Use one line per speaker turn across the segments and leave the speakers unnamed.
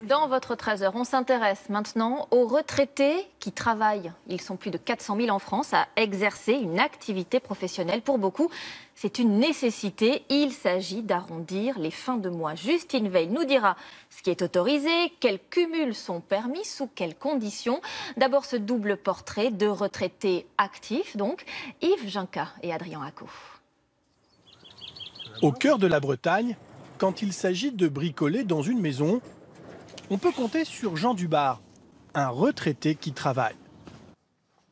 Dans votre Trésor, on s'intéresse maintenant aux retraités qui travaillent. Ils sont plus de 400 000 en France à exercer une activité professionnelle. Pour beaucoup, c'est une nécessité. Il s'agit d'arrondir les fins de mois. Justine Veil nous dira ce qui est autorisé, quels cumuls sont permis, sous quelles conditions. D'abord, ce double portrait de retraités actifs, donc Yves Ginca et Adrien Acco.
Au cœur de la Bretagne, quand il s'agit de bricoler dans une maison, on peut compter sur Jean Dubar, un retraité qui travaille.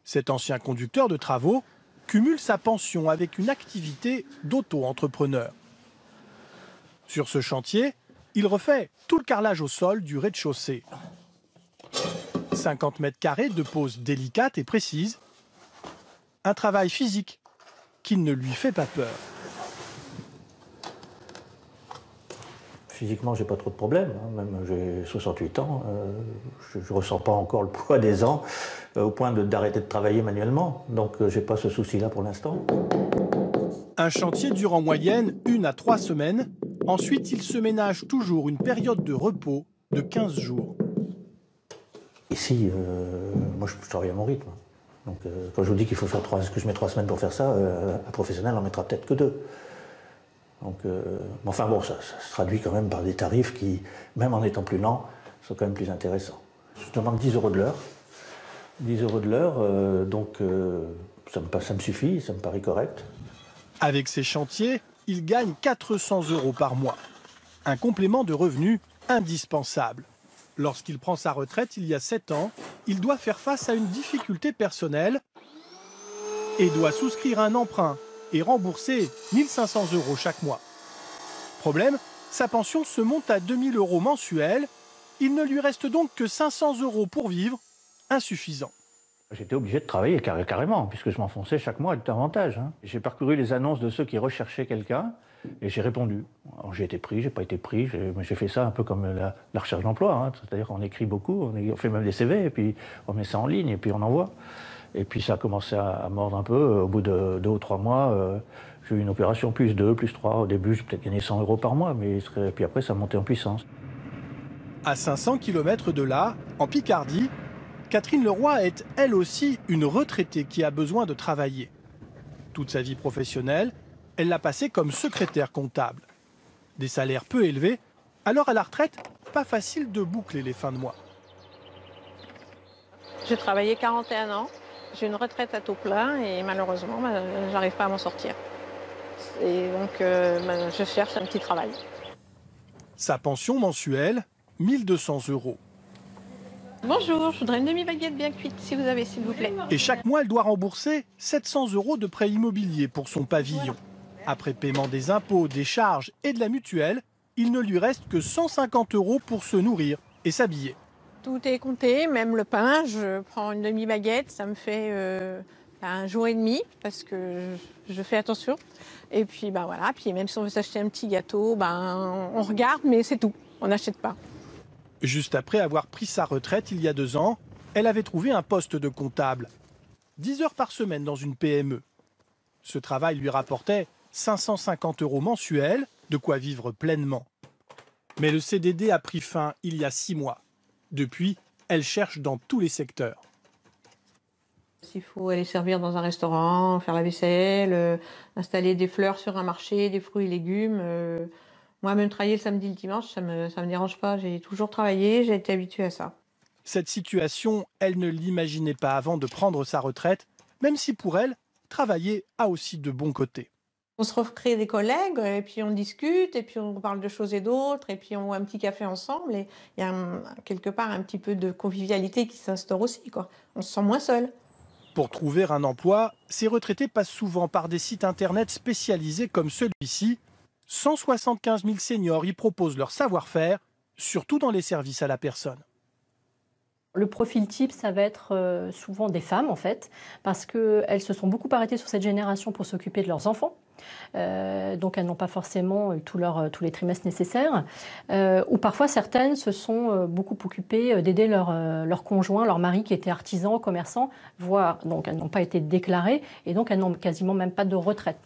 Cet ancien conducteur de travaux cumule sa pension avec une activité d'auto-entrepreneur. Sur ce chantier, il refait tout le carrelage au sol du rez-de-chaussée. 50 mètres carrés de pose délicate et précise. Un travail physique qui ne lui fait pas peur.
Physiquement, j'ai pas trop de problèmes, hein. Même j'ai 68 ans, je ne ressens pas encore le poids des ans au point d'arrêter de travailler manuellement. Donc j'ai pas ce souci-là pour l'instant.
Un chantier dure en moyenne 1 à 3 semaines. Ensuite, il se ménage toujours une période de repos de 15 jours.
Ici, moi je travaille à mon rythme. Donc quand je vous dis qu'il faut faire que je mets 3 semaines pour faire ça, un professionnel en mettra peut-être que 2. Donc, enfin bon, ça se traduit quand même par des tarifs qui, même en étant plus lents, sont quand même plus intéressants. Je demande 10 € de l'heure. 10 € de l'heure, donc ça me suffit, ça me paraît correct.
Avec ces chantiers, il gagne 400 € par mois. Un complément de revenu indispensable. Lorsqu'il prend sa retraite il y a 7 ans, il doit faire face à une difficulté personnelle et doit souscrire un emprunt et rembourser 1 500 € chaque mois. Problème, sa pension se monte à 2 000 € mensuels. Il ne lui reste donc que 500 € pour vivre, insuffisant.
J'étais obligé de travailler carrément, puisque je m'enfonçais chaque mois davantage. J'ai parcouru les annonces de ceux qui recherchaient quelqu'un et j'ai répondu. Alors, j'ai été pris, j'ai pas été pris, j'ai fait ça un peu comme la recherche d'emploi, hein. C'est-à-dire qu'on écrit beaucoup, on fait même des CV, et puis on met ça en ligne, et puis on envoie. Et puis ça a commencé à mordre un peu. Au bout de 2 ou 3 mois, j'ai eu une opération plus 2, plus 3. Au début, j'ai peut-être gagné 100 € par mois, mais puis après, ça a monté en puissance.
À 500 km de là, en Picardie, Catherine Leroy est elle aussi une retraitée qui a besoin de travailler. Toute sa vie professionnelle, elle l'a passée comme secrétaire comptable. Des salaires peu élevés, alors à la retraite, pas facile de boucler les fins de mois.
J'ai travaillé 41 ans. J'ai une retraite à taux plein et malheureusement, j'arrive pas à m'en sortir. Et donc, je cherche un petit travail.
Sa pension mensuelle, 1 200 €.
Bonjour, je voudrais une demi-baguette bien cuite, si vous avez, s'il vous plaît.
Et chaque mois, elle doit rembourser 700 € de prêt immobilier pour son pavillon. Après paiement des impôts, des charges et de la mutuelle, il ne lui reste que 150 € pour se nourrir et s'habiller.
Tout est compté, même le pain. Je prends une demi-baguette, ça me fait 1 jour et demi, parce que je fais attention. Et puis voilà, puis même si on veut s'acheter un petit gâteau, on regarde, mais c'est tout, on n'achète pas.
Juste après avoir pris sa retraite il y a 2 ans, elle avait trouvé un poste de comptable. 10 heures par semaine dans une PME. Ce travail lui rapportait 550 € mensuels, de quoi vivre pleinement. Mais le CDD a pris fin il y a 6 mois. Depuis, elle cherche dans tous les secteurs.
S'il faut aller servir dans un restaurant, faire la vaisselle, installer des fleurs sur un marché, des fruits et légumes. Moi, même travailler le samedi et le dimanche, ça me dérange pas. J'ai toujours travaillé, j'ai été habituée à ça.
Cette situation, elle ne l'imaginait pas avant de prendre sa retraite, même si pour elle, travailler a aussi de bons côtés.
On se recrée des collègues, et puis on discute, et puis on parle de choses et d'autres, et puis on boit un petit café ensemble, et il y a quelque part un petit peu de convivialité qui s'instaure aussi, quoi. On se sent moins seul.
Pour trouver un emploi, ces retraités passent souvent par des sites internet spécialisés comme celui-ci. 175 000 seniors y proposent leur savoir-faire, surtout dans les services à la personne.
Le profil type, ça va être souvent des femmes, en fait, parce qu'elles se sont beaucoup arrêtées sur cette génération pour s'occuper de leurs enfants. Donc elles n'ont pas forcément eu tous les trimestres nécessaires. Ou parfois, certaines se sont beaucoup occupées d'aider leur conjoint, leur mari qui était artisan, commerçant, voire donc elles n'ont pas été déclarées et donc elles n'ont quasiment même pas de retraite.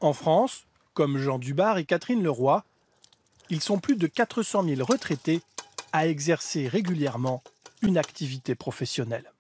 En France, comme Jean Dubar et Catherine Leroy, ils sont plus de 400 000 retraités à exercer régulièrement une activité professionnelle.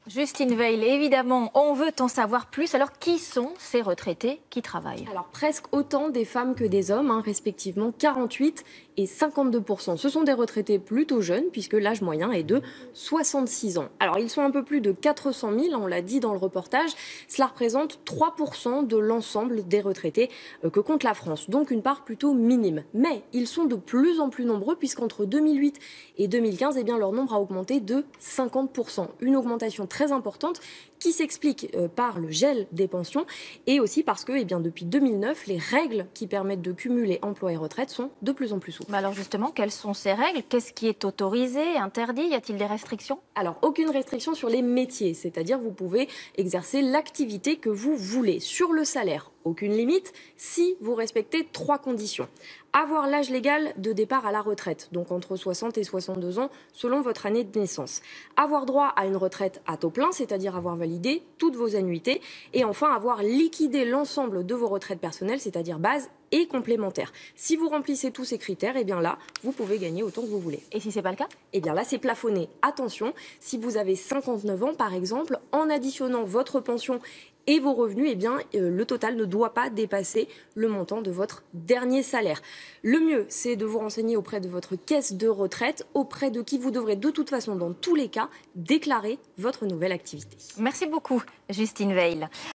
Justine Veil, évidemment, on veut en savoir plus. Alors, qui sont ces retraités qui travaillent?
Alors, presque autant des femmes que des hommes, respectivement 48 et 52%. Ce sont des retraités plutôt jeunes, puisque l'âge moyen est de 66 ans. Alors, ils sont un peu plus de 400 000, on l'a dit dans le reportage. Cela représente 3% de l'ensemble des retraités que compte la France, donc une part plutôt minime. Mais ils sont de plus en plus nombreux, puisqu'entre 2008 et 2015, eh bien, leur nombre a augmenté de 50%. Une augmentation très importante qui s'explique par le gel des pensions et aussi parce que depuis 2009, les règles qui permettent de cumuler emploi et retraite sont de plus en plus souples.
Mais alors justement, quelles sont ces règles? Qu'est-ce qui est autorisé, interdit? Y a-t-il des restrictions?
Alors, aucune restriction sur les métiers, c'est-à-dire vous pouvez exercer l'activité que vous voulez. Sur le salaire, aucune limite si vous respectez 3 conditions. Avoir l'âge légal de départ à la retraite, donc entre 60 et 62 ans selon votre année de naissance. Avoir droit à une retraite à taux plein, c'est-à-dire avoir validé toutes vos annuités. Et enfin, avoir liquidé l'ensemble de vos retraites personnelles, c'est-à-dire base et complémentaire. Si vous remplissez tous ces critères, eh bien là, vous pouvez gagner autant que vous voulez.
Et si c'est pas le cas?
Eh bien là, c'est plafonné. Attention, si vous avez 59 ans, par exemple, en additionnant votre pension et vos revenus, eh bien, le total ne doit pas dépasser le montant de votre dernier salaire. Le mieux, c'est de vous renseigner auprès de votre caisse de retraite, auprès de qui vous devrez de toute façon, dans tous les cas, déclarer votre nouvelle activité.
Merci beaucoup, Justine Veil.